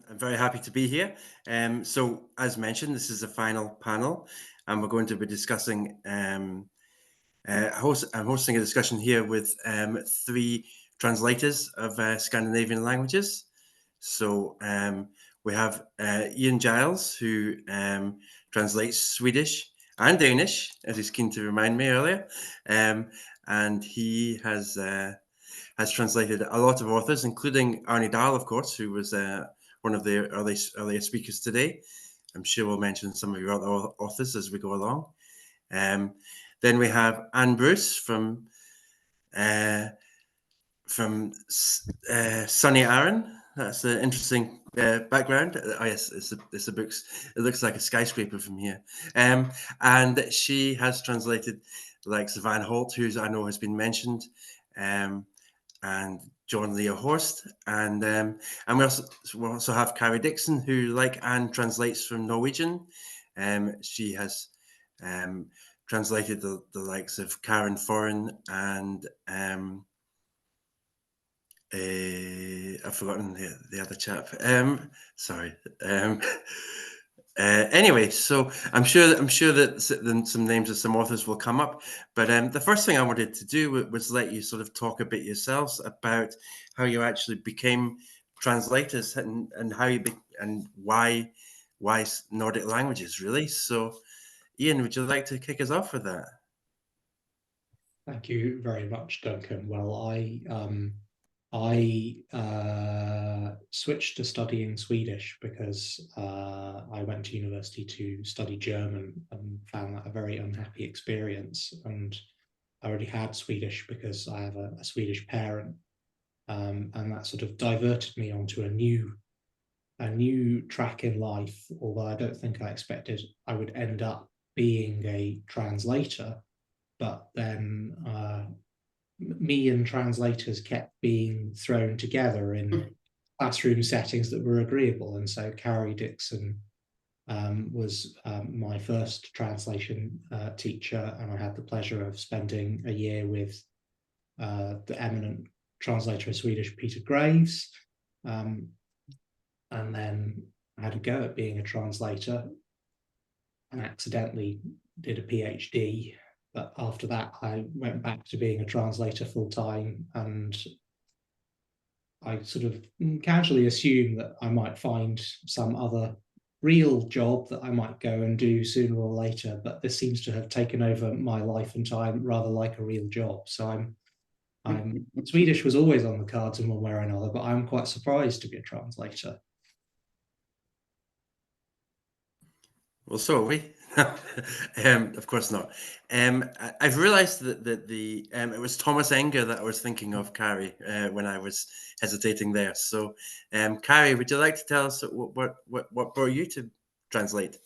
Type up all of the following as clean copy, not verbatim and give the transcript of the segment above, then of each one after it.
I'm very happy to be here. So, as mentioned, this is the final panel, and we're going to be discussing. I'm hosting a discussion here with three translators of Scandinavian languages. So we have Ian Giles, who translates Swedish and Danish, as he's keen to remind me earlier, and he has translated a lot of authors, including Arne Dahl, of course, who was one of the earlier speakers today. I'm sure we'll mention some of your other authors as we go along. Then we have Anne Bruce from Sunny Aaron. That's an interesting background. Oh yes, it's a books. It looks like a skyscraper from here. And she has translated the likes of Van Holt, who I know has been mentioned, and John Leo Horst, and we also have Kari Dickson, who, like Anne, translates from Norwegian. She has translated the likes of Karen Foran and I've forgotten the other chap. Sorry. Anyway, so I'm sure that some names of some authors will come up. But the first thing I wanted to do was let you sort of talk a bit yourselves about how you actually became translators and how you and why Nordic languages, really. So, Ian, would you like to kick us off with that? Thank you very much, Duncan. Well, I switched to studying Swedish because I went to university to study German and found that a very unhappy experience. And I already had Swedish because I have a Swedish parent, and that sort of diverted me onto a new track in life. Although I don't think I expected I would end up being a translator, but then me and translators kept being thrown together in classroom settings that were agreeable. And so Kari Dickson was my first translation teacher, and I had the pleasure of spending a year with the eminent translator of Swedish, Peter Graves. And then I had a go at being a translator and accidentally did a PhD. But after that, I went back to being a translator full time, and I sort of casually assumed that I might find some other real job that I might go and do sooner or later. But this seems to have taken over my life and time rather like a real job. So Swedish was always on the cards in one way or another, but I'm quite surprised to be a translator. Well, so are we. Of course not. I've realised that it was Thomas Enger that I was thinking of, Kari, when I was hesitating there. So, Kari, would you like to tell us what brought you to translate?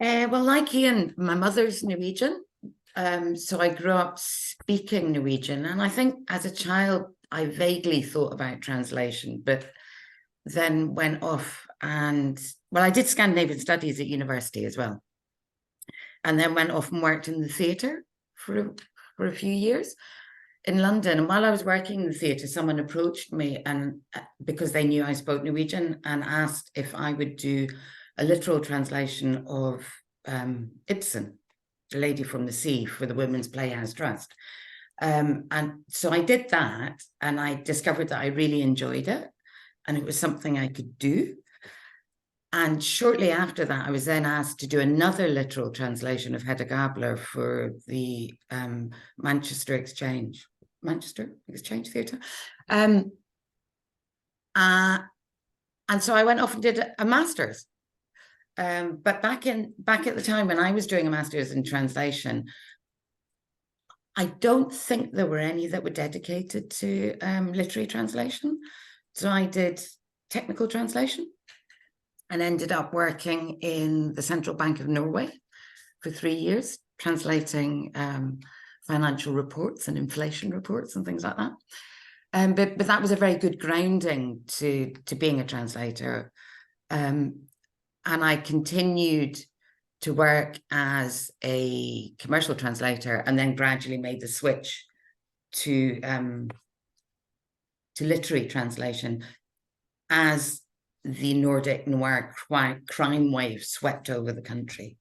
Well, like Ian, my mother's Norwegian, so I grew up speaking Norwegian, and I think as a child I vaguely thought about translation, but then went off and, well, I did Scandinavian studies at university as well, and then went off and worked in the theatre for a few years in London. And while I was working in the theatre, someone approached me, and because they knew I spoke Norwegian, and asked if I would do a literal translation of Ibsen, The Lady from the Sea, for the Women's Playhouse Trust. And so I did that, and I discovered that I really enjoyed it, and it was something I could do. And shortly after that, I was then asked to do another literal translation of Hedda Gabler for the Manchester Exchange Theatre. And so I went off and did a master's. But back at the time when I was doing a master's in translation, I don't think there were any that were dedicated to literary translation. So I did technical translation and ended up working in the Central Bank of Norway for 3 years, translating financial reports and inflation reports and things like that. But that was a very good grounding to being a translator. And I continued to work as a commercial translator, and then gradually made the switch to literary translation as the Nordic noir crime wave swept over the country.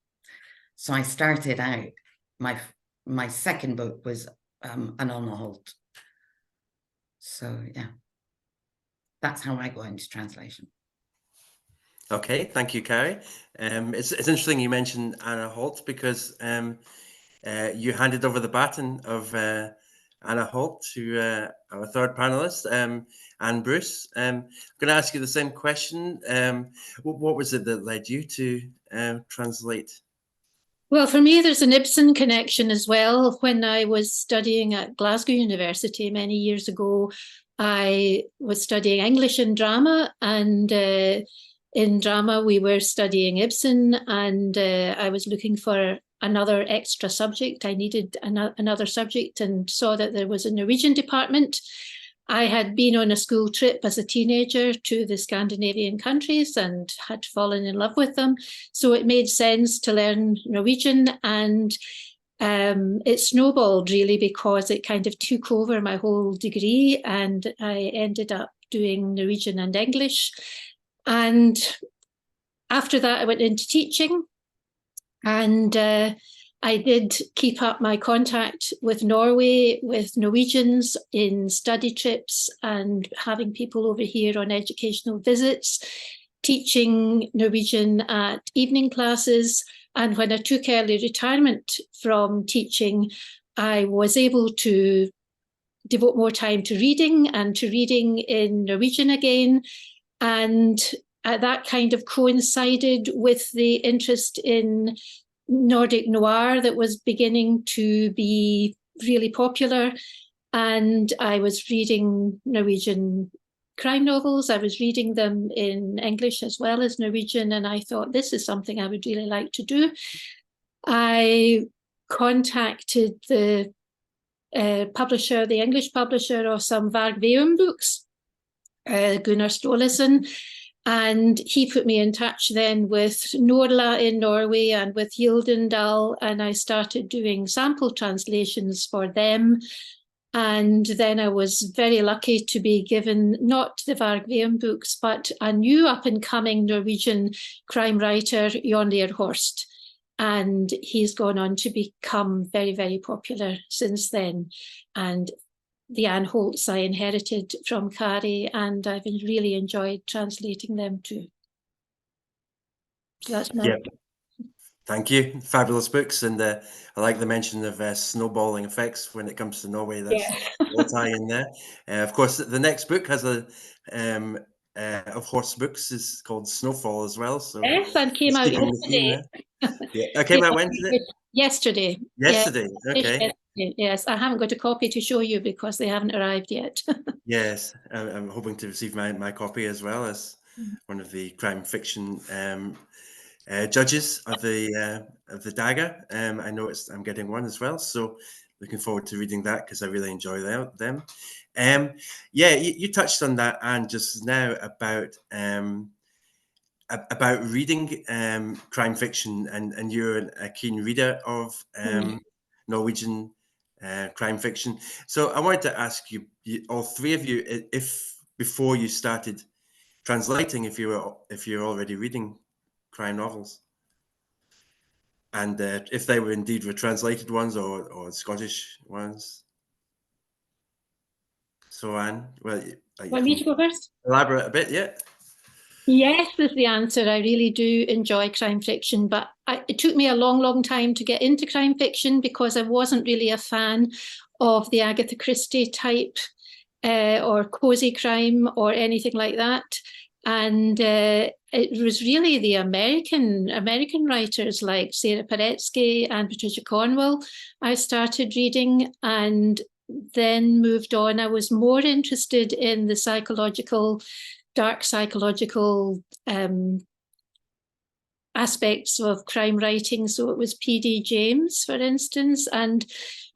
So I started out, my second book was an on the halt. So yeah, that's how I go into translation. Okay, thank you, Kari. It's interesting you mentioned Anna Holt, because you handed over the baton of Anna Holt to our third panelist, Anne Bruce. I'm going to ask you the same question. What was it that led you to translate? Well, for me, there's an Ibsen connection as well. When I was studying at Glasgow University many years ago, I was studying English and drama, and in drama we were studying Ibsen, and I was looking for another extra subject. I needed another subject, and saw that there was a Norwegian department. I had been on a school trip as a teenager to the Scandinavian countries and had fallen in love with them. So it made sense to learn Norwegian, and it snowballed really, because it kind of took over my whole degree, and I ended up doing Norwegian and English. And after that, I went into teaching, and I did keep up my contact with Norway, with Norwegians in study trips, and having people over here on educational visits, teaching Norwegian at evening classes. And when I took early retirement from teaching, I was able to devote more time to reading, and to reading in Norwegian again. And that kind of coincided with the interest in Nordic noir that was beginning to be really popular. And I was reading Norwegian crime novels. I was reading them in English as well as Norwegian, and I thought, this is something I would really like to do. I contacted the publisher, the English publisher of some Varg Veum books, Gunnar Staalesen, and he put me in touch then with Norla in Norway and with Gyldendal, and I started doing sample translations for them. And then I was very lucky to be given not the Varg Veum books, but a new up-and-coming Norwegian crime writer, Jon Lier Horst. And he's gone on to become very, very popular since then. And the Anne Holtz I inherited from Kari, and I've really enjoyed translating them too. So that's my... Yeah. Thank you. Fabulous books, and I like the mention of snowballing effects when it comes to Norway. That's all tie in there. Of course, the next book has a of Horse books is called Snowfall as well. So yes, and came out yesterday. Yeah, I came out when today? Yesterday. Yesterday. Yes. Okay. Yes, I haven't got a copy to show you because they haven't arrived yet. Yes, I'm hoping to receive my copy as well, as one of the crime fiction judges of the Dagger. I know I'm getting one as well, so looking forward to reading that, because I really enjoy them. Yeah, you touched on that, Anne, just now about reading crime fiction, and you're a keen reader of Norwegian crime fiction. So I wanted to ask you, all three of you, if before you started translating, if you're already reading crime novels, and if they were indeed translated ones or Scottish ones. So Anne, well, Want me to go first? Elaborate a bit, yeah. Yes, is the answer. I really do enjoy crime fiction, but it took me a long, long time to get into crime fiction, because I wasn't really a fan of the Agatha Christie type or cozy crime or anything like that. And it was really the American writers like Sarah Paretsky and Patricia Cornwell I started reading, and then moved on. I was more interested in the dark psychological aspects of crime writing. So it was P.D. James, for instance, and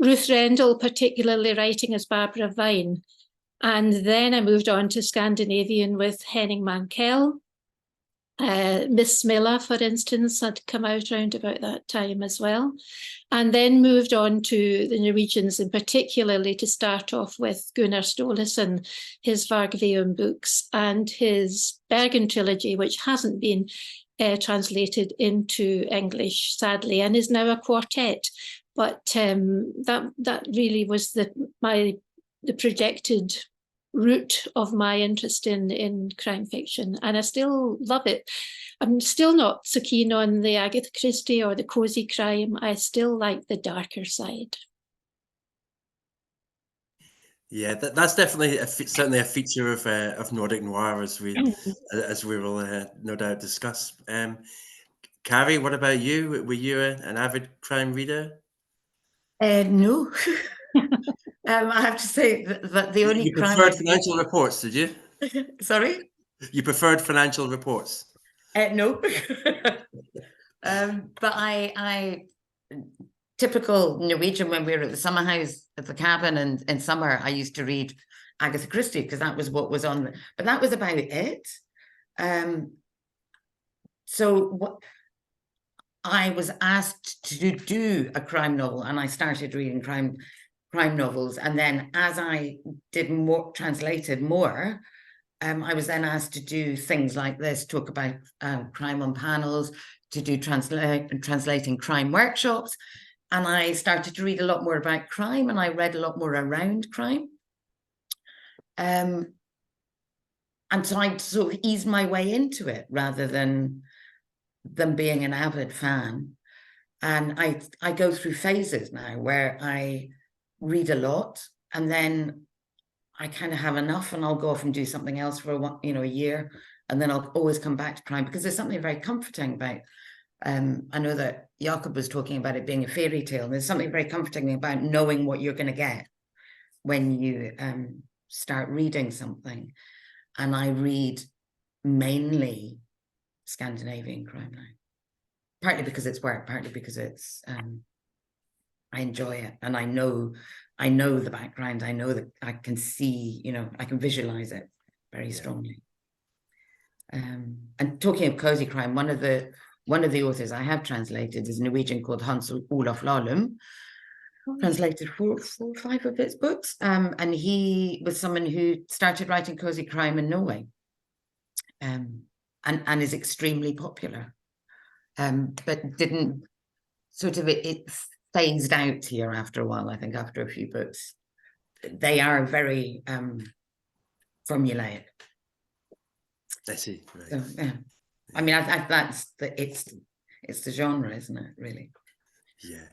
Ruth Rendell, particularly writing as Barbara Vine. And then I moved on to Scandinavian with Henning Mankell. Miss Smilla, for instance, had come out around about that time as well. And then moved on to the Norwegians, and particularly to start off with Gunnar Staalesen, his Vargveum books, and his Bergen trilogy, which hasn't been translated into English, sadly, and is now a quartet. But that really was the projected root of my interest in crime fiction, and I still love it. I'm still not so keen on the Agatha Christie or the cozy crime. I still like the darker side. Yeah, that's definitely certainly a feature of Nordic noir, as we will no doubt discuss. Kari, what about you? Were you an avid crime reader? No. I have to say that the only you crime preferred financial reports, did you? Sorry? You preferred financial reports? No. But I typical Norwegian, when we were at the summer house at the cabin, and in summer I used to read Agatha Christie because that was what was on, but that was about it. So what I was asked to do a crime novel, and I started reading crime novels, and then as I did more, translated more, I was then asked to do things like this, talk about crime on panels, to do translating crime workshops. And I started to read a lot more about crime, and I read a lot more around crime. And so I sort of eased my way into it rather than being an avid fan. And I go through phases now where I read a lot, and then I kind of have enough, and I'll go off and do something else for a year, and then I'll always come back to crime because there's something very comforting about. I know that Jakob was talking about it being a fairy tale, and there's something very comforting about knowing what you're going to get when you start reading something. And I read mainly Scandinavian crime now, partly because it's work, partly because it's I enjoy it, and I know the background. I know that I can see, I can visualize it very strongly. And talking of cozy crime, one of the authors I have translated is a Norwegian called Hans Olaf Lahlum. Translated 4 or 5 of his books, and he was someone who started writing cozy crime in Norway, and is extremely popular, but didn't sort of it phased out here after a while. I think after a few books, they are very formulaic. I see. Right. So, yeah, I mean, that's it's the genre, isn't it? Really. Yeah.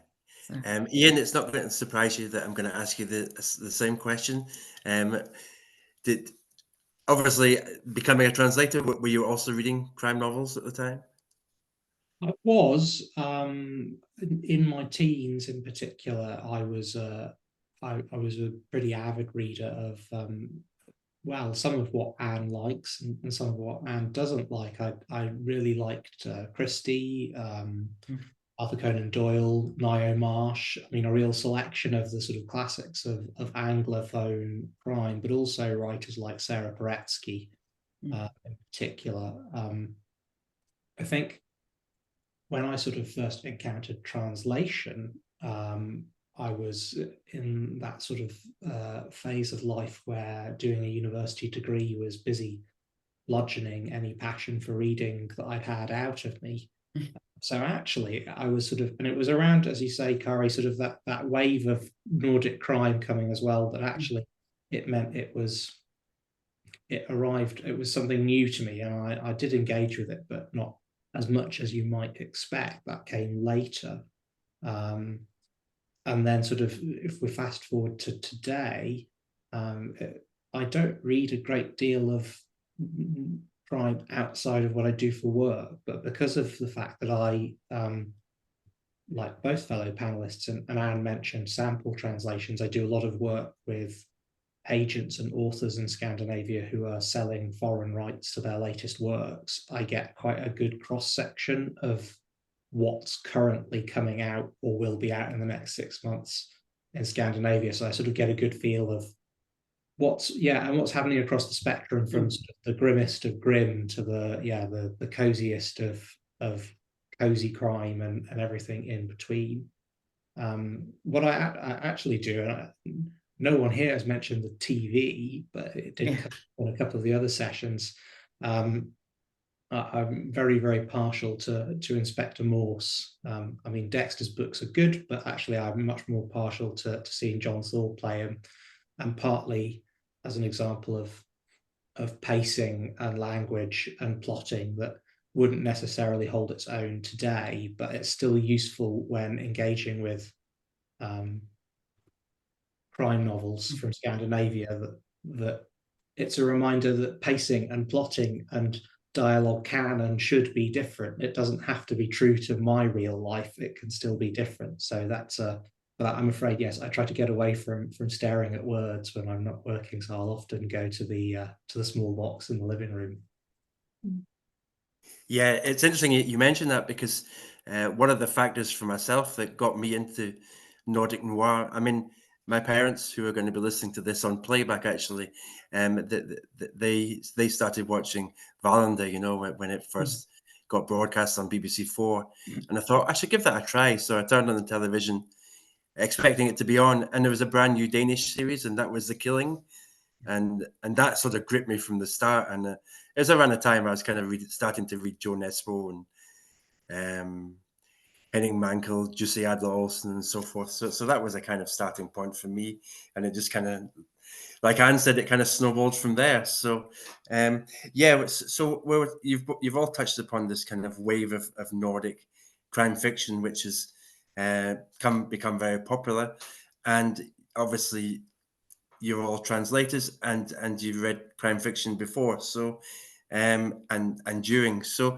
So. Ian, it's not going to surprise you that I'm going to ask you the same question. Did obviously becoming a translator, were you also reading crime novels at the time? I was in my teens, in particular. I was a pretty avid reader of some of what Anne likes and some of what Anne doesn't like. I really liked Christie, Arthur Conan Doyle, Nio Marsh. I mean, a real selection of the sort of classics of Anglophone crime, but also writers like Sarah Paretsky in particular. I think when I sort of first encountered translation, I was in that sort of phase of life where doing a university degree was busy bludgeoning any passion for reading that I'd had out of me. So actually, I was sort of, and it was around, as you say, Kari, sort of that wave of Nordic crime coming as well, that actually it meant it was something new to me, and I did engage with it, but not as much as you might expect. That came later. And then sort of, if we fast forward to today, I don't read a great deal of crime outside of what I do for work, but because of the fact that I, like both fellow panelists and Anne mentioned, sample translations, I do a lot of work with agents and authors in Scandinavia who are selling foreign rights to their latest works. I get quite a good cross-section of what's currently coming out or will be out in the next 6 months in Scandinavia. So I sort of get a good feel of what's happening across the spectrum from sort of the grimmest of grim to the coziest of cozy crime and everything in between. What I actually do, and no one here has mentioned the TV, but it did come on a couple of the other sessions. I'm very, very partial to Inspector Morse. I mean, Dexter's books are good, but actually I'm much more partial to seeing John Thorpe play him, and partly as an example of pacing and language and plotting that wouldn't necessarily hold its own today, but it's still useful when engaging with crime novels from Scandinavia, that it's a reminder that pacing and plotting and dialogue can and should be different. It doesn't have to be true to my real life. It can still be different. So that's but I'm afraid, yes, I try to get away from staring at words when I'm not working. So I'll often go to the small box in the living room. Yeah, it's interesting you mentioned that, because one of the factors for myself that got me into Nordic noir, I mean, my parents, who are going to be listening to this on playback, actually, they started watching Wallander, you know, when it first got broadcast on BBC4, and I thought I should give that a try. So I turned on the television, expecting it to be on, and there was a brand new Danish series, and that was The Killing, and that sort of gripped me from the start. And it was around the time I was kind of starting to read Jo Nesbø and Henning Mankell, Jussi Adler Olsen, and so forth. So that was a kind of starting point for me, and it just kind of, like Anne said, it kind of snowballed from there. So you've all touched upon this kind of wave of Nordic crime fiction, which has become very popular, and obviously you're all translators, and you've read crime fiction before, so and during. So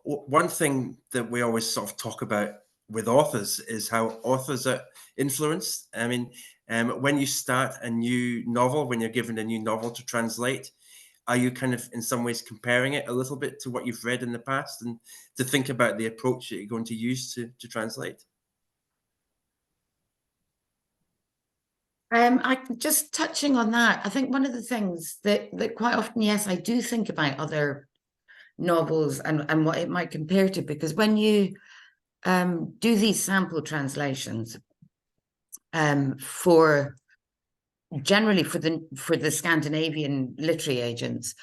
one thing that we always sort of talk about with authors is how authors are influenced. I mean, when you start a new novel, when you're given a new novel to translate, are you kind of in some ways comparing it a little bit to what you've read in the past, and to think about the approach that you're going to use to translate? I just touching on that, I think one of the things that quite often, yes, I do think about other novels and what it might compare to, because when you do these sample translations generally for the Scandinavian literary agents,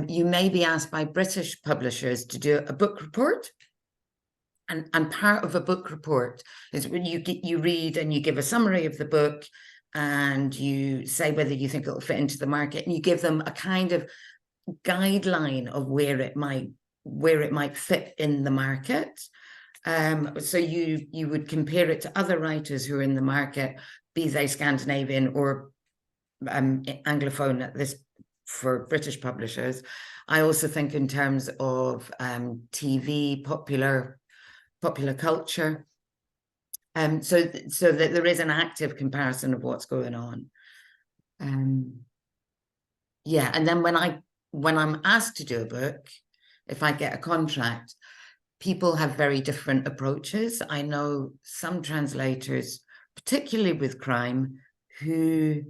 you may be asked by British publishers to do a book report. And part of a book report is when you read and you give a summary of the book, and you say whether you think it'll fit into the market, and you give them a kind of guideline of where it might fit in the market. So you would compare it to other writers who are in the market, be they Scandinavian or Anglophone at this for British publishers. I also think in terms of TV, popular culture. So that there is an active comparison of what's going on. And then when I'm asked to do a book, if I get a contract, people have very different approaches. I know some translators, particularly with crime, who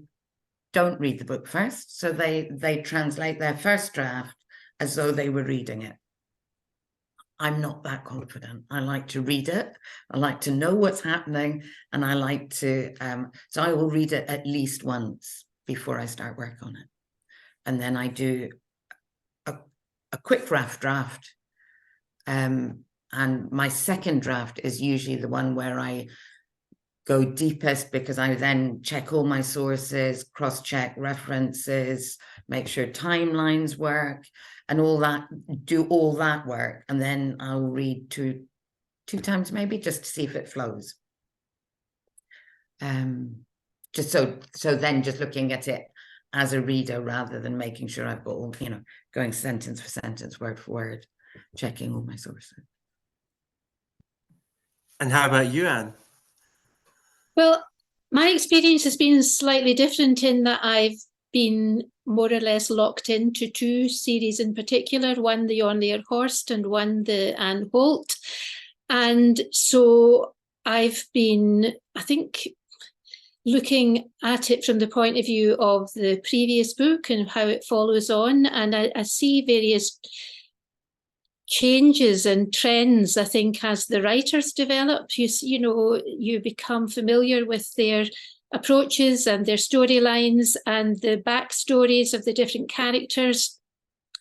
don't read the book first. So they translate their first draft as though they were reading it. I'm not that confident. I like to read it. I like to know what's happening, and I like to, so I will read it at least once before I start work on it. And then I do a quick rough draft. And my second draft is usually the one where I go deepest, because I then check all my sources, cross-check references, make sure timelines work, and do all that work. And then I'll read two times maybe, just to see if it flows. Just so then just looking at it as a reader, rather than making sure I've got all, going sentence for sentence, word for word, checking all my sources. And how about you, Anne? Well, my experience has been slightly different in that I've been more or less locked into two series in particular, one the Ornir Horst and one the Anne Holt. And so I've been, I think, looking at it from the point of view of the previous book and how it follows on. And I see various changes and trends, I think, as the writers develop. You become familiar with their approaches and their storylines and the backstories of the different characters.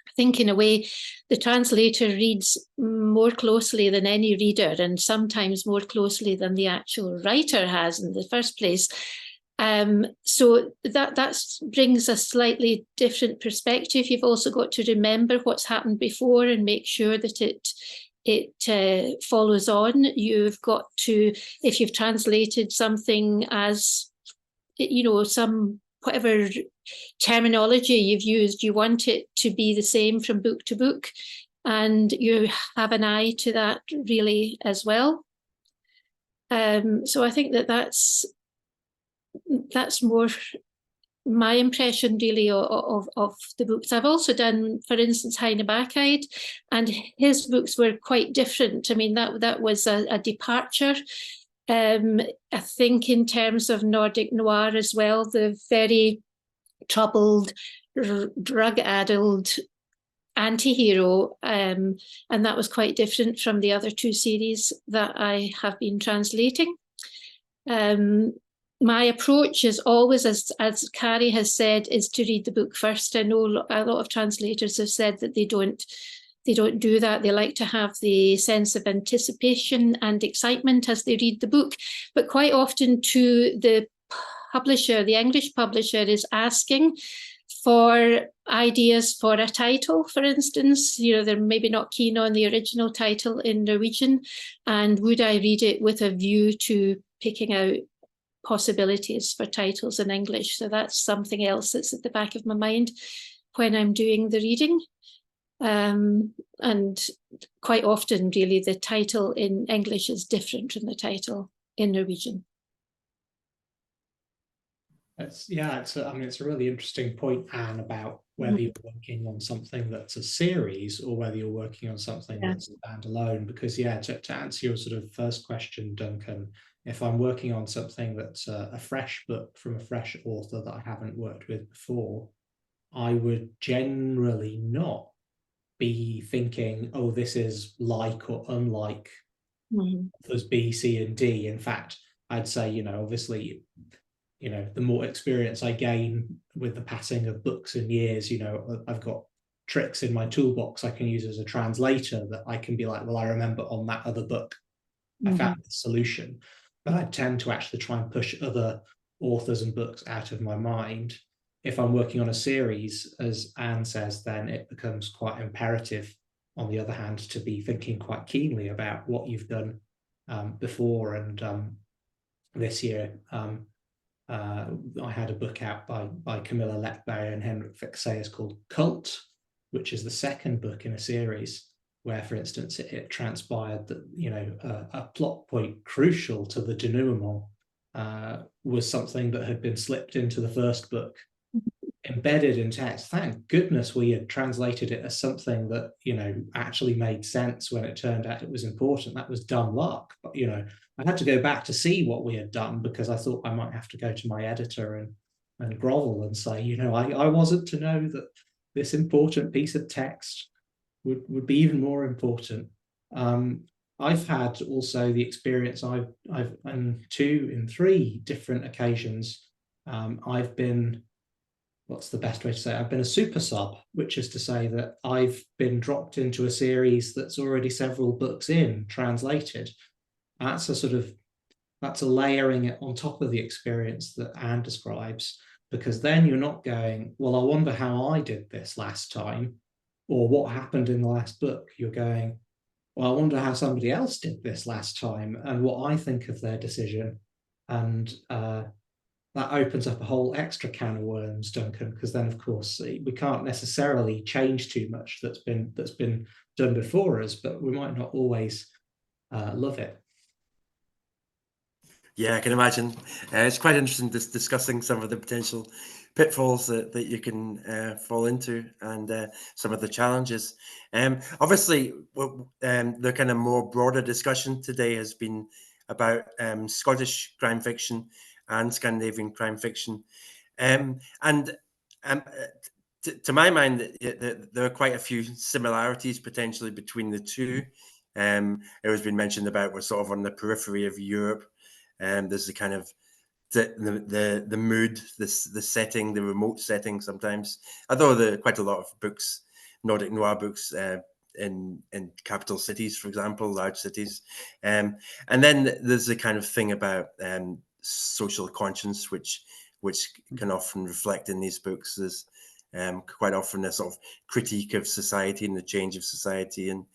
I think, in a way, the translator reads more closely than any reader, and sometimes more closely than the actual writer has in the first place. So that brings a slightly different perspective. You've also got to remember what's happened before and make sure that it follows on. You've got to, if you've translated something as, some whatever terminology you've used, you want it to be the same from book to book, and you have an eye to that really as well. So I think that's more my impression really of the books. I've also done, for instance, Heine Bakkeid, and his books were quite different. I mean, that was a departure. I think in terms of Nordic noir as well, the very troubled, drug-addled anti-hero, and that was quite different from the other two series that I have been translating. My approach is always, as Kari has said, is to read the book first. I know a lot of translators have said that they don't do that. They like to have the sense of anticipation and excitement as they read the book. But quite often too, the publisher, the English publisher, is asking for ideas for a title, for instance. They're maybe not keen on the original title in Norwegian, and would I read it with a view to picking out possibilities for titles in English? So that's something else that's at the back of my mind when I'm doing the reading. And quite often, really, the title in English is different from the title in Norwegian. It's a really interesting point, Anne, about whether you're working on something that's a series or whether you're working on something that's standalone. Because to answer your sort of first question, Duncan, if I'm working on something that's a fresh book from a fresh author that I haven't worked with before, I would generally not be thinking, oh, this is like or unlike authors B, C, and D. In fact, I'd say, obviously, the more experience I gain with the passing of books and years, I've got tricks in my toolbox I can use as a translator that I can be like, well, I remember on that other book, I found the solution. But I tend to actually try and push other authors and books out of my mind. If I'm working on a series, as Anne says, then it becomes quite imperative, on the other hand, to be thinking quite keenly about what you've done before. And this year, I had a book out by Camilla Läckberg and Henrik Fexeus called Cult, which is the second book in a series where, for instance, it transpired that a plot point crucial to the denouement was something that had been slipped into the first book, embedded in text. Thank goodness we had translated it as something that actually made sense when it turned out it was important. That was dumb luck, but I had to go back to see what we had done because I thought I might have to go to my editor and grovel and say, I wasn't to know that this important piece of text would be even more important. I've had also the experience, I've on 2 in 3 different occasions, I've been, what's the best way to say it? I've been a super sub, which is to say that I've been dropped into a series that's already several books in, translated. That's a layering it on top of the experience that Anne describes, because then you're not going, well, I wonder how I did this last time, or what happened in the last book. You're going, well, I wonder how somebody else did this last time and what I think of their decision. And that opens up a whole extra can of worms, Duncan, because then, of course, we can't necessarily change too much that's been done before us, but we might not always love it. Yeah, I can imagine. It's quite interesting discussing some of the potential pitfalls that you can fall into and some of the challenges. Obviously, the kind of more broader discussion today has been about Scottish crime fiction and Scandinavian crime fiction. And to my mind, there are quite a few similarities potentially between the two. It has been mentioned about we're sort of on the periphery of Europe. There's the kind of the mood, the setting, the remote setting sometimes. Although there are quite a lot of books, Nordic noir books, in capital cities, for example, large cities. And then there's the kind of thing about social conscience, which can often reflect in these books. There's quite often a sort of critique of society and the change of society, and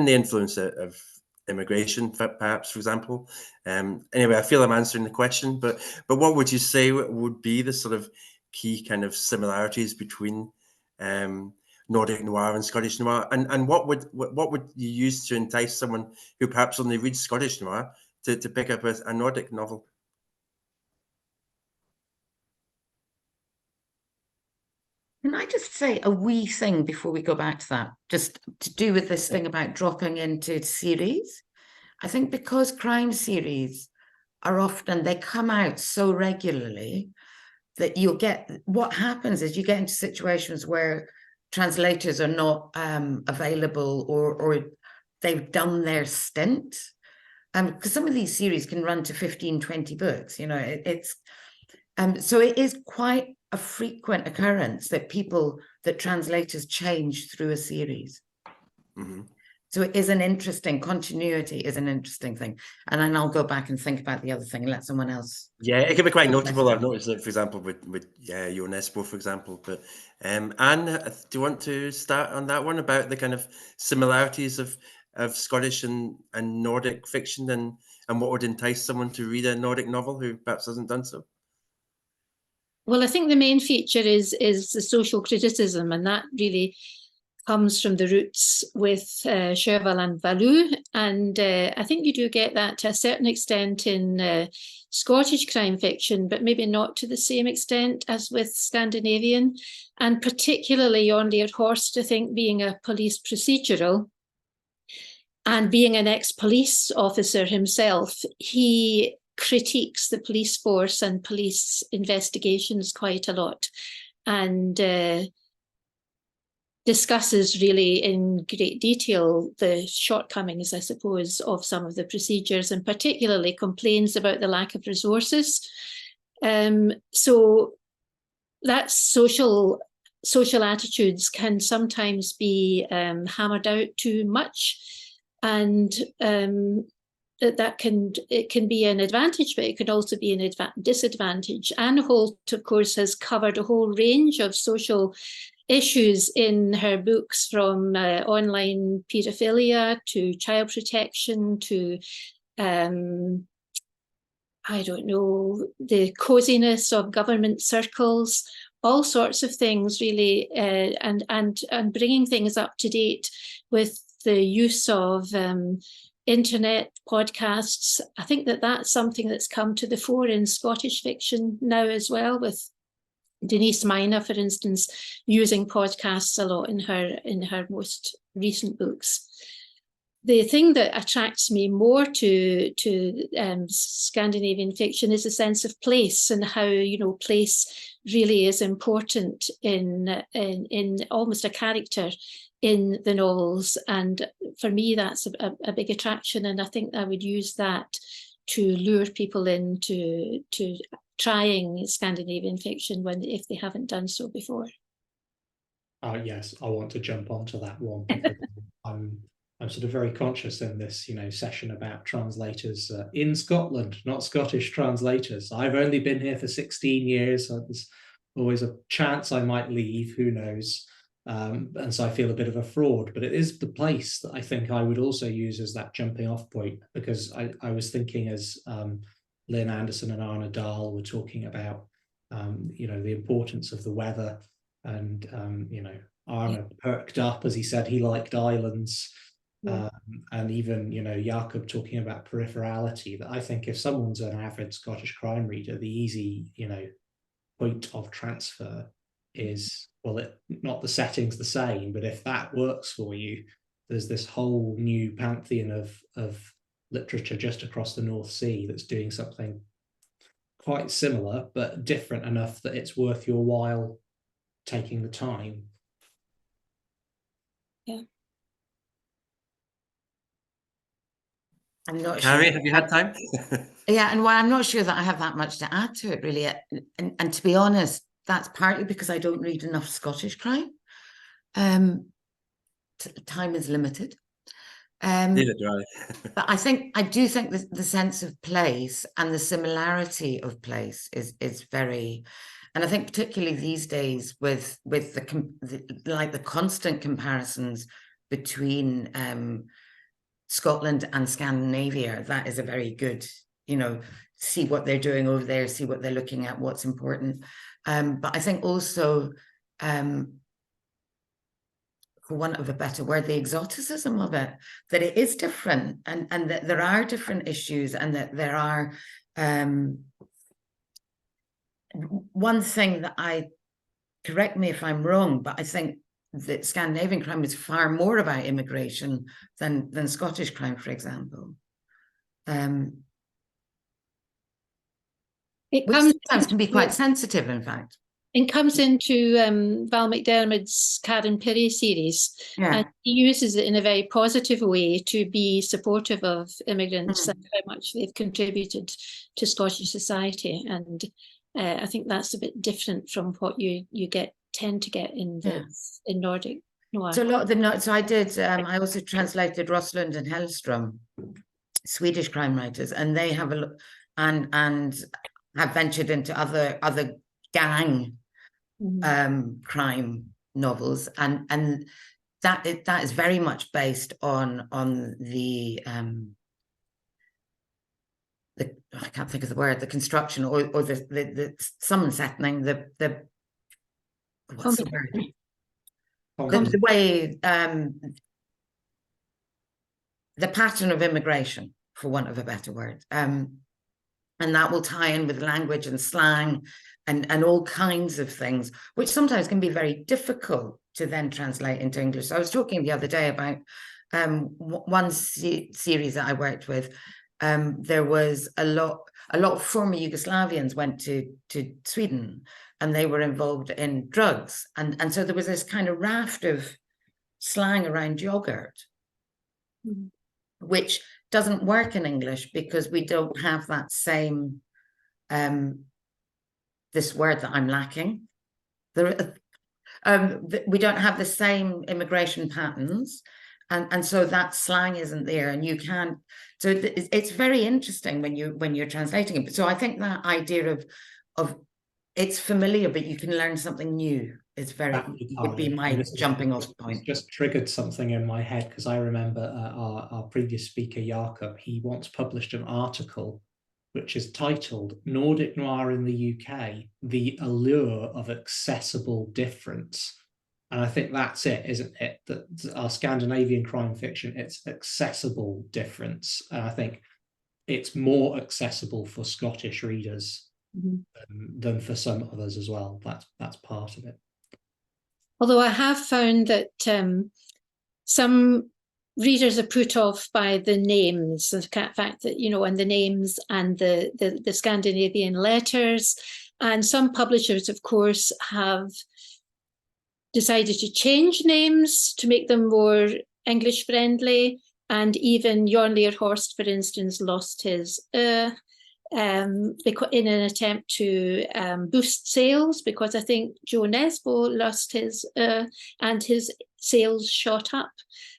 the influence of immigration, perhaps, for example. Anyway, I feel I'm answering the question, but what would you say would be the sort of key kind of similarities between Nordic noir and Scottish noir, and what would you use to entice someone who perhaps only reads Scottish noir to pick up a Nordic novel? Can I just say a wee thing before we go back to that, just to do with this thing about dropping into series? I think because crime series are often, they come out so regularly that you'll get, what happens is you get into situations where translators are not available, or they've done their stint. Because some of these series can run to 15, 20 books, you know, so it is quite a frequent occurrence that translators change through a series. Mm-hmm. So it is an interesting, continuity is an interesting thing. And then I'll go back and think about the other thing and let someone else. Yeah, it can be quite notable. I've noticed it, for example, with UNESCO, for example. But Anne, do you want to start on that one about the kind of similarities of Scottish and Nordic fiction, and what would entice someone to read a Nordic novel who perhaps hasn't done so? Well, I think the main feature is the social criticism, and that really comes from the roots with Sherval and Valou. And I think you do get that to a certain extent in Scottish crime fiction, but maybe not to the same extent as with Scandinavian. And particularly Jon Lear Horst, I think, being a police procedural and being an ex-police officer himself, he critiques the police force and police investigations quite a lot, and discusses really in great detail the shortcomings, I suppose, of some of the procedures, and particularly complains about the lack of resources. So that social attitudes can sometimes be hammered out too much, and it can be an advantage, but it could also be an disadvantage. Anne Holt, of course, has covered a whole range of social issues in her books, from online paedophilia to child protection to I don't know, the coziness of government circles, all sorts of things really, and bringing things up to date with the use of internet podcasts. I think that's something that's come to the fore in Scottish fiction now as well, with Denise Mina, for instance, using podcasts a lot in her most recent books. The thing that attracts me more to Scandinavian fiction is a sense of place, and how, you know, place really is important in almost a character in the novels. And for me, that's a big attraction, and I think I would use that to lure people into trying Scandinavian fiction if they haven't done so before. Yes, I want to jump onto that one, because I'm sort of very conscious in this, you know, session about translators in Scotland, not Scottish translators. I've only been here for 16 years, so there's always a chance I might leave, who knows. And so I feel a bit of a fraud, but it is the place that I think I would also use as that jumping off point, because I was thinking, as Lynn Anderson and Arne Dahl were talking about, you know, the importance of the weather, and you know, Arne perked up as he said he liked islands. And even, you know, Jakob talking about peripherality, that I think if someone's an avid Scottish crime reader, the easy, you know, point of transfer is, well, not the setting's the same, but if that works for you, there's this whole new pantheon of literature just across the North Sea that's doing something quite similar, but different enough that it's worth your while taking the time. Yeah. I'm not Kari, sure. have you had time? Yeah, and while I'm not sure that I have that much to add to it, really, and to be honest, that's partly because I don't read enough Scottish crime. Time is limited. Neither do I. But I do think the sense of place and the similarity of place is very, and I think particularly these days with the constant comparisons between Scotland and Scandinavia, that is a very good, see what they're doing over there, see what they're looking at, what's important. But I think also, for want of a better word, the exoticism of it, that it is different, and that there are different issues, and that there are one thing that correct me if I'm wrong, but I think that Scandinavian crime is far more about immigration than Scottish crime, for example. Which sometimes can be quite sensitive, in fact. It comes into Val McDermid's Karen Pirie series, and he uses it in a very positive way to be supportive of immigrants and how much they've contributed to Scottish society. And I think that's a bit different from what you tend to get in Nordic noir. So a lot of the so I did. I also translated Roslund and Hellström, Swedish crime writers, and they have and have ventured into other gang crime novels, and that is very much based on the I can't think of the word, the construction or the sammansättning, the what's the word? The way the pattern of immigration, for want of a better word, and that will tie in with language and slang and all kinds of things, which sometimes can be very difficult to then translate into English. So I was talking the other day about one series that I worked with. There was a lot of former Yugoslavians went to Sweden, and they were involved in drugs, and so there was this kind of raft of slang around yogurt, which doesn't work in English because we don't have that same this word that I'm lacking. We don't have the same immigration patterns, and so that slang isn't there, and you can't. So it's very interesting when you're translating it. So I think that idea of it's familiar, but you can learn something new. It's would be my jumping off point. It's just triggered something in my head, because I remember our previous speaker, Jakob, he once published an article which is titled Nordic Noir in the UK, The Allure of Accessible Difference. And I think that's it, isn't it? That our Scandinavian crime fiction, it's accessible difference. And I think it's more accessible for Scottish readers than for some others as well. That's part of it. Although I have found that some readers are put off by the names, the fact that, and the names and the Scandinavian letters. And some publishers, of course, have decided to change names to make them more English friendly. And even Jorn Leerhorst, for instance, lost his in an attempt to boost sales, because I think Joe Nesbo lost his and his sales shot up.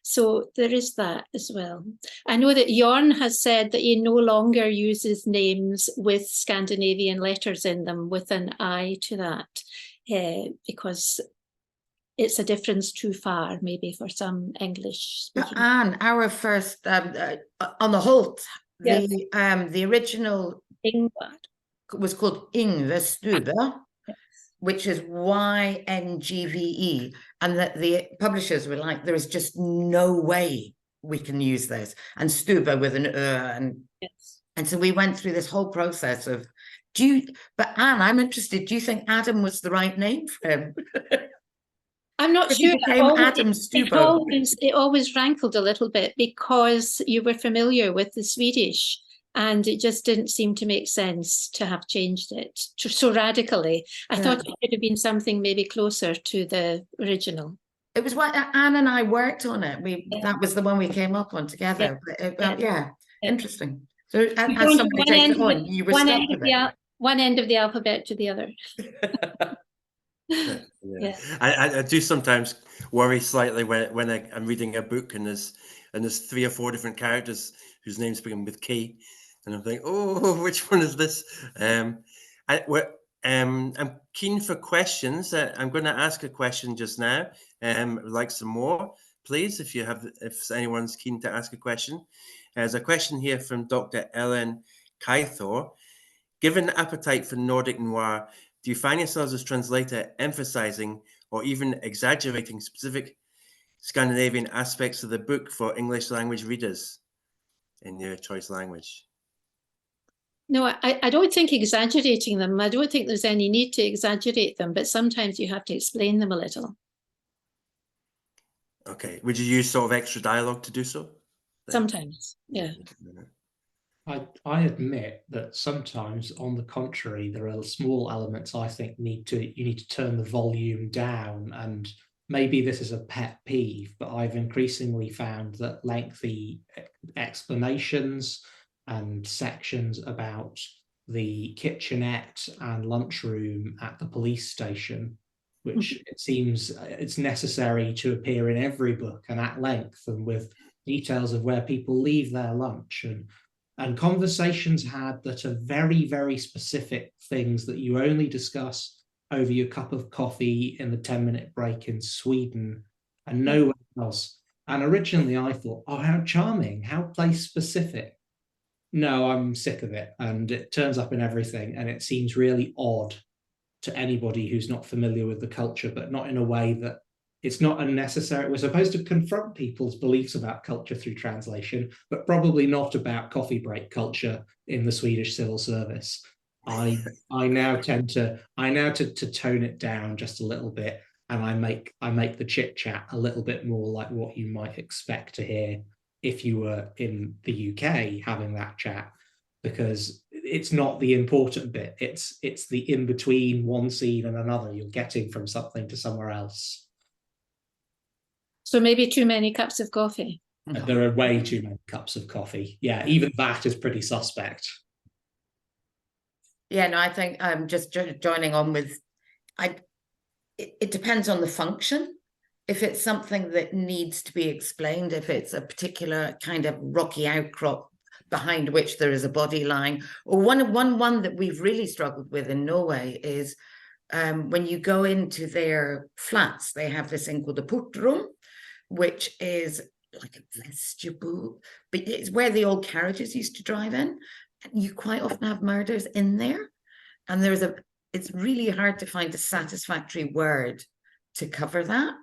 So there is that as well. I know that Jorn has said that he no longer uses names with Scandinavian letters in them with an eye to that, because it's a difference too far, maybe, for some English speaking. And our first on the Holt, yes. The original Ingvar was called Yngve Stube, yes, which is YNGVE, and that the publishers were like, there is just no way we can use this, and Stube with an and yes. And so we went through this whole process of but Anne, I'm interested, do you think Adam was the right name for him? I'm not sure. Adam Stube. It always rankled a little bit, because you were familiar with the Swedish And it just didn't seem to make sense to have changed it so radically. I thought it should have been something maybe closer to the original. It was what Anne and I worked on it. That was the one we came up on together. But interesting. So as somebody takes it on, you were stuck with it. One end of the alphabet to the other. Yeah. I do sometimes worry slightly when I'm reading a book and there's 3 or 4 different characters whose names begin with K, and I'm thinking, oh, which one is this? I'm keen for questions. I'm going to ask a question just now. I'd like some more, please, if anyone's keen to ask a question. There's a question here from Dr. Ellen Kythor. Given the appetite for Nordic noir, do you find yourselves as translator emphasizing or even exaggerating specific Scandinavian aspects of the book for English language readers in your choice language? No, I don't think exaggerating them. I don't think there's any need to exaggerate them, but sometimes you have to explain them a little. Okay. Would you use sort of extra dialogue to do so? Sometimes, yeah. I admit that sometimes, on the contrary, there are small elements I think you need to turn the volume down, and maybe this is a pet peeve, but I've increasingly found that lengthy explanations and sections about the kitchenette and lunchroom at the police station, which it seems it's necessary to appear in every book and at length and with details of where people leave their lunch and conversations had that are very, very specific things that you only discuss over your cup of coffee in the 10-minute break in Sweden and nowhere else. And originally I thought, oh, how charming, how place specific. No, I'm sick of it. And it turns up in everything. And it seems really odd to anybody who's not familiar with the culture, but not in a way that it's not unnecessary. We're supposed to confront people's beliefs about culture through translation, but probably not about coffee break culture in the Swedish civil service. I now tend to tone it down just a little bit, and I make the chit chat a little bit more like what you might expect to hear if you were in the UK having that chat, because it's not the important bit. It's the in between one scene and another. You're getting from something to somewhere else. So maybe too many cups of coffee. There are way too many cups of coffee. Yeah, even that is pretty suspect. Yeah, no, I think I'm just joining on with, it depends on the function. If it's something that needs to be explained, if it's a particular kind of rocky outcrop behind which there is a body lying, or one that we've really struggled with in Norway is when you go into their flats, they have this thing called the portrum, which is like a vestibule, but it's where the old carriages used to drive in. And you quite often have murders in there. And it's really hard to find a satisfactory word to cover that.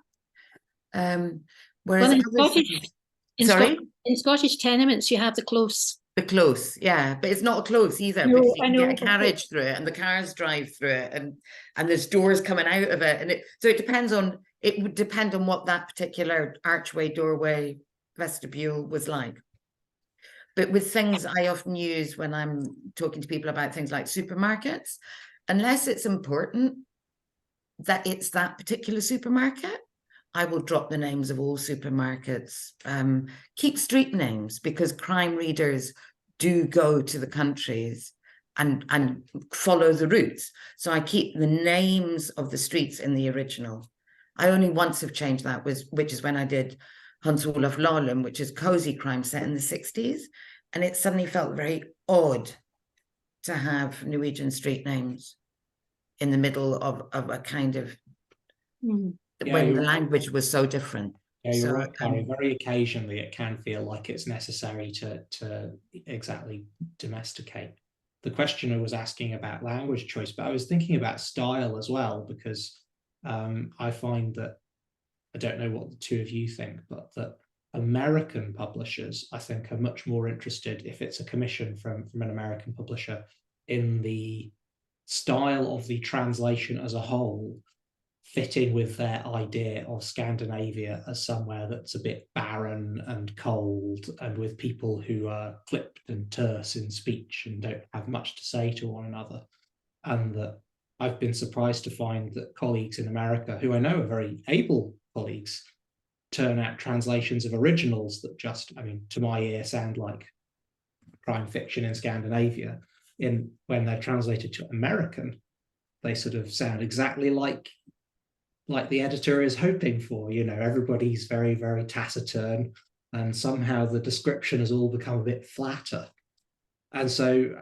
Whereas in Scottish tenements, you have the close. The close, yeah, but it's not a close either, no, because you can get a carriage through it and the cars drive through it and there's doors coming out of it. And so it would depend on what that particular archway, doorway, vestibule was like. But with things I often use when I'm talking to people about things like supermarkets, unless it's important that it's that particular supermarket, I will drop the names of all supermarkets. Keep street names, because crime readers do go to the countries and follow the routes. So I keep the names of the streets in the original. I only once have changed that, which is when I did Hans Olof Lahlum, which is cozy crime set in the 60s. And it suddenly felt very odd to have Norwegian street names in the middle of a kind of, when the language was so different. Yeah, you're right, Kari. Very occasionally it can feel like it's necessary to exactly domesticate. The questioner was asking about language choice, but I was thinking about style as well, because I find that, I don't know what the two of you think, but that American publishers, I think, are much more interested, if it's a commission from an American publisher, in the style of the translation as a whole, fit in with their idea of Scandinavia as somewhere that's a bit barren and cold, and with people who are clipped and terse in speech and don't have much to say to one another. And that I've been surprised to find that colleagues in America, who I know are very able colleagues, turn out translations of originals that just, I mean, to my ear, sound like crime fiction in Scandinavia. When they're translated to American, they sort of sound exactly like the editor is hoping for. You know, everybody's very, very taciturn, and somehow the description has all become a bit flatter. And so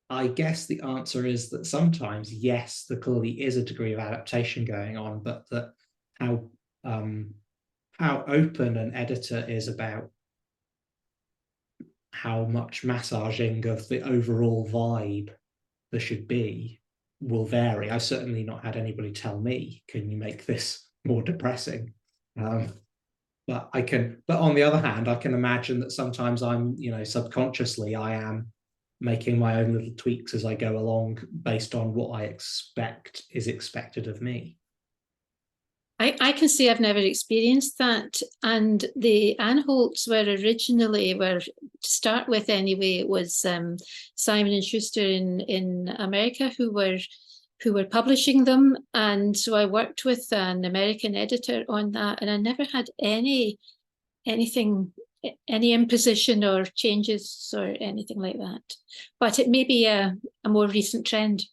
I guess the answer is that sometimes, yes, there clearly is a degree of adaptation going on, but that how open an editor is about how much massaging of the overall vibe there should be will vary. I've certainly not had anybody tell me, can you make this more depressing? But on the other hand, I can imagine that sometimes I'm, subconsciously I am making my own little tweaks as I go along based on what I expect is expected of me. I can say I've never experienced that. And the Anholts were to start with anyway, it was Simon and Schuster in America who were publishing them. And so I worked with an American editor on that, and I never had any imposition or changes or anything like that. But it may be a more recent trend.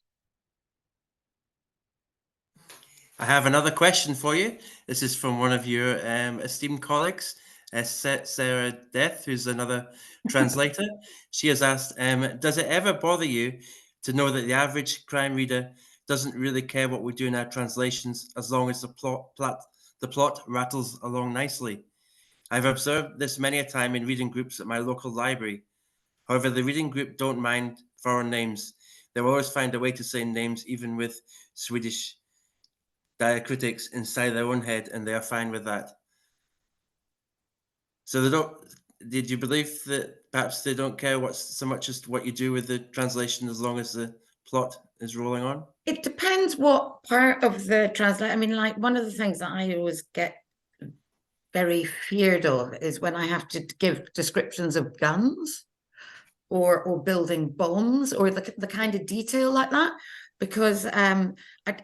I have another question for you. This is from one of your esteemed colleagues, Sarah Death, who's another translator. She has asked, does it ever bother you to know that the average crime reader doesn't really care what we do in our translations as long as the plot rattles along nicely? I've observed this many a time in reading groups at my local library. However, the reading group don't mind foreign names. They will always find a way to say names even with Swedish diacritics inside their own head, and they are fine with that. So they don't. Did you believe that perhaps they don't care so much as what you do with the translation as long as the plot is rolling on? It depends what part of the translation. I mean, like one of the things that I always get very feared of is when I have to give descriptions of guns or building bombs or the kind of detail like that. Because I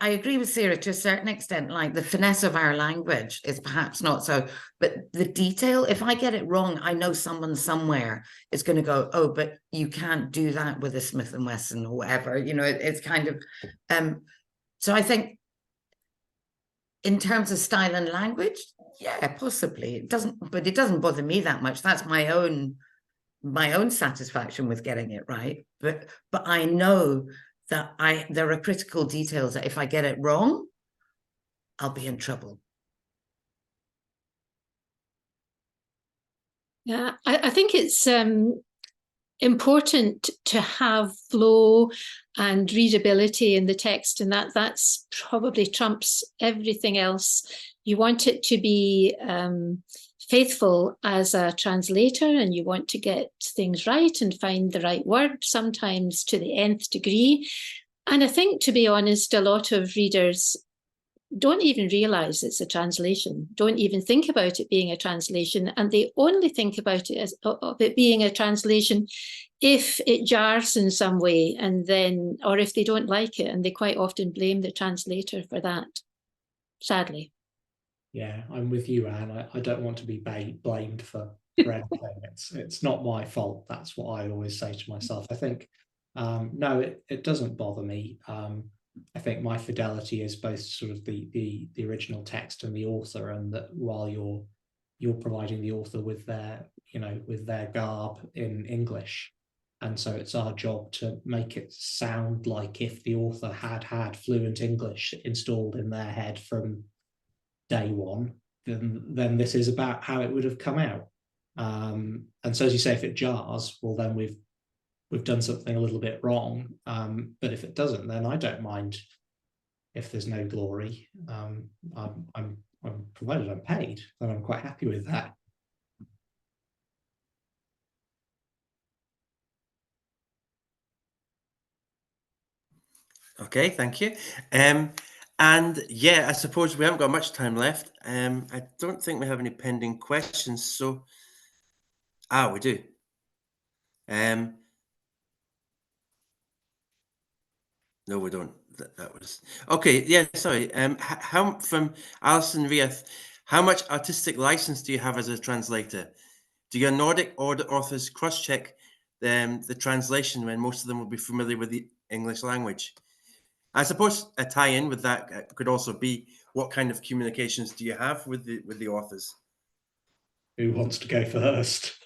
agree with Sarah to a certain extent, like the finesse of our language is perhaps not so, but the detail, if I get it wrong, I know someone somewhere is going to go, oh, but you can't do that with a Smith & Wesson or whatever, it's kind of, so I think in terms of style and language, yeah, possibly. It doesn't bother me that much. That's my own satisfaction with getting it right. But I know that there are critical details that if I get it wrong, I'll be in trouble. Yeah, I think it's important to have flow and readability in the text, and that's probably trumps everything else. You want it to be faithful as a translator, and you want to get things right and find the right word, sometimes to the nth degree. And I think, to be honest, a lot of readers don't even realize it's a translation, don't even think about it being a translation, and they only think about it as of it being a translation if it jars in some way, and then, or if they don't like it, and they quite often blame the translator for that, sadly. Yeah, I'm with you, Anne. I don't want to be blamed for anything. It's not my fault. That's what I always say to myself. I think, no, it doesn't bother me. I think my fidelity is both sort of the original text and the author, and that while you're providing the author with their garb in English, and so it's our job to make it sound like if the author had fluent English installed in their head from day one, then this is about how it would have come out. And so, as you say, if it jars, well, then we've done something a little bit wrong. But if it doesn't, then I don't mind if there's no glory. I'm provided I'm paid, then I'm quite happy with that. Okay, thank you. And yeah, I suppose we haven't got much time left. I don't think we have any pending questions. So, we do. No, we don't. That was okay. Yeah, sorry. How from Alison Riath, how much artistic license do you have as a translator? Do your Nordic authors cross-check the translation when most of them will be familiar with the English language? I suppose a tie-in with that could also be, what kind of communications do you have with the authors? Who wants to go first?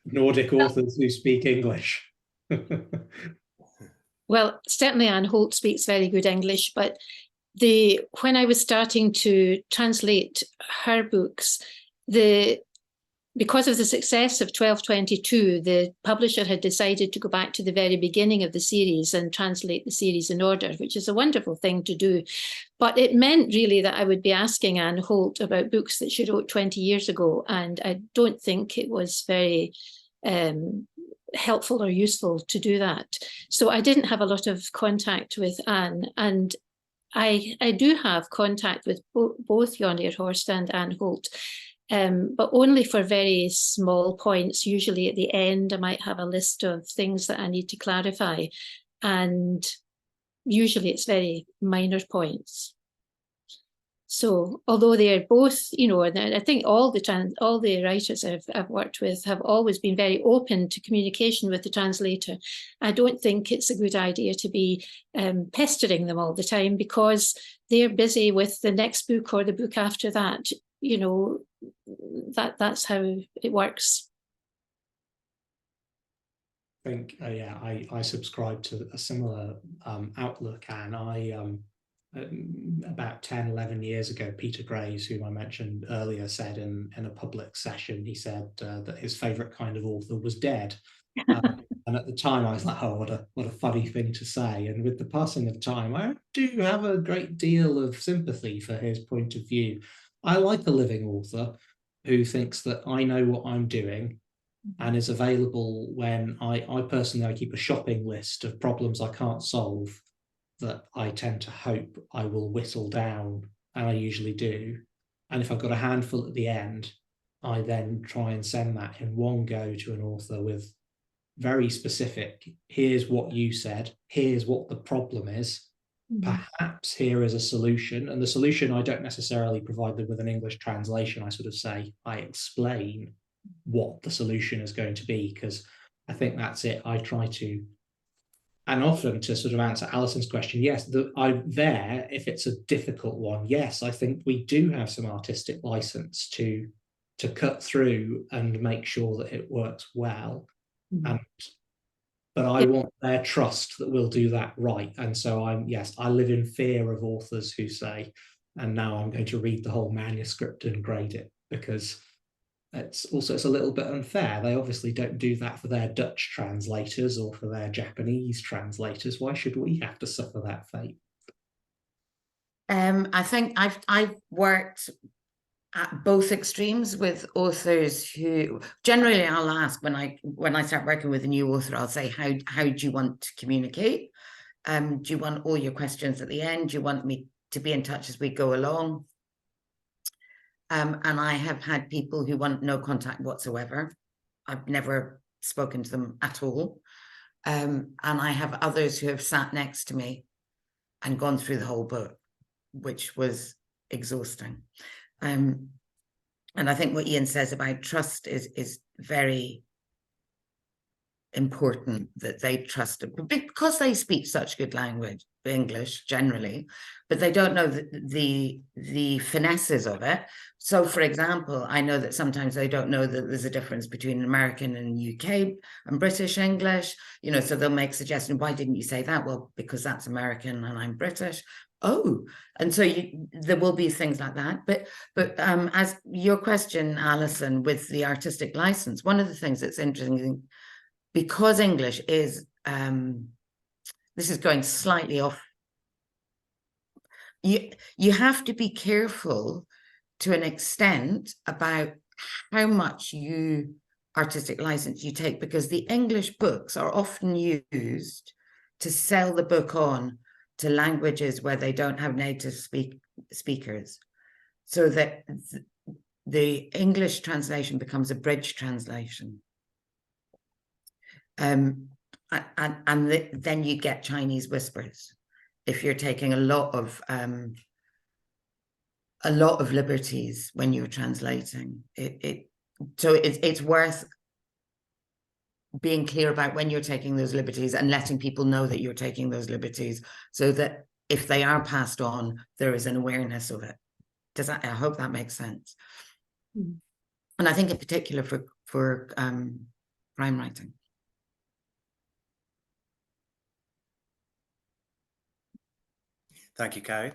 Nordic authors who speak English. Well, certainly Anne Holt speaks very good English, but when I was starting to translate her books, because of the success of 1222, the publisher had decided to go back to the very beginning of the series and translate the series in order, which is a wonderful thing to do. But it meant really that I would be asking Anne Holt about books that she wrote 20 years ago, and I don't think it was very helpful or useful to do that. So I didn't have a lot of contact with Anne, and I do have contact with both Jonny Horst and Anne Holt, but only for very small points. Usually at the end, I might have a list of things that I need to clarify, and usually it's very minor points. So although they are both, and I think all the writers I've worked with have always been very open to communication with the translator, I don't think it's a good idea to be pestering them all the time, because they're busy with the next book or the book after that. That's how it works. I think, I subscribe to a similar outlook, and about 10, 11 years ago, Peter Graves, whom I mentioned earlier, said in a public session, he said that his favourite kind of author was dead. And at the time I was like, oh, what a funny thing to say. And with the passing of time, I do have a great deal of sympathy for his point of view. I like a living author who thinks that I know what I'm doing and is available when I personally keep a shopping list of problems I can't solve that I tend to hope I will whittle down, and I usually do. And if I've got a handful at the end, I then try and send that in one go to an author with very specific, here's what you said, here's what the problem is, perhaps here is a solution. And the solution, I don't necessarily provide them with an English translation. I sort of say, I explain what the solution is going to be, because I think that's it. I try to, and often to sort of answer Alison's question, yes, if it's a difficult one, yes, I think we do have some artistic license to cut through and make sure that it works well. But I want their trust that we'll do that right. And so I live in fear of authors who say, and now I'm going to read the whole manuscript and grade it, because it's a little bit unfair. They obviously don't do that for their Dutch translators or for their Japanese translators. Why should we have to suffer that fate? I think I've worked at both extremes with authors who generally I'll ask when I start working with a new author, I'll say, how do you want to communicate? Do you want all your questions at the end? Do you want me to be in touch as we go along? And I have had people who want no contact whatsoever. I've never spoken to them at all. And I have others who have sat next to me and gone through the whole book, which was exhausting. And I think what Ian says about trust is very important, that they trust it, because they speak such good language, English generally, but they don't know the finesses of it. So, for example, I know that sometimes they don't know that there's a difference between American and UK and British English, so they'll make suggestions. Why didn't you say that? Well, because that's American and I'm British. Oh, and so there will be things like that. But as your question, Alison, with the artistic license, one of the things that's interesting, because English is, this is going slightly off, you have to be careful to an extent about how much artistic license you take, because the English books are often used to sell the book on to languages where they don't have native speakers, so that the English translation becomes a bridge translation. Then you get Chinese whispers if you're taking a lot of liberties when you're translating. So it's worth being clear about when you're taking those liberties and letting people know that you're taking those liberties, so that if they are passed on, there is an awareness of it. I hope that makes sense. Mm-hmm. And I think in particular for crime writing. Thank you, Kari.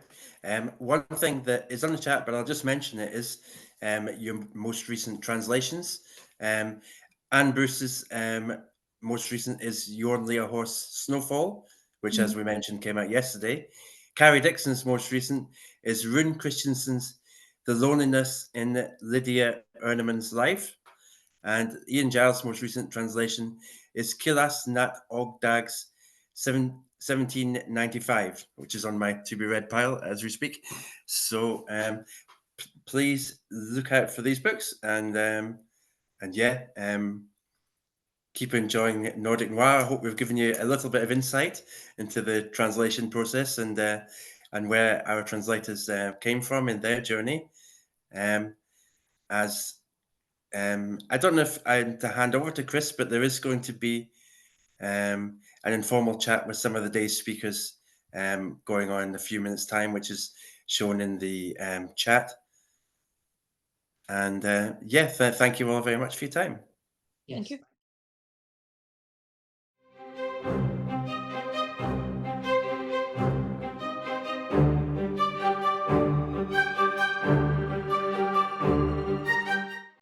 One thing that is on the chat, but I'll just mention it, is your most recent translations. Anne Bruce's most recent is Jorn Lear Horse Snowfall, which, as we mentioned, came out yesterday. Kari Dickson's most recent is Rune Christensen's The Loneliness in Lydia Erneman's Life. And Ian Giles' most recent translation is Killas Nat Ogdag's 1795, which is on my to be read pile as we speak. So please look out for these books, and keep enjoying Nordic Noir. I hope we've given you a little bit of insight into the translation process and where our translators came from in their journey. I don't know if I'm to hand over to Chris, but there is going to be an informal chat with some of the day's speakers going on in a few minutes' time, which is shown in the chat. And thank you all very much for your time. Yes. Thank you.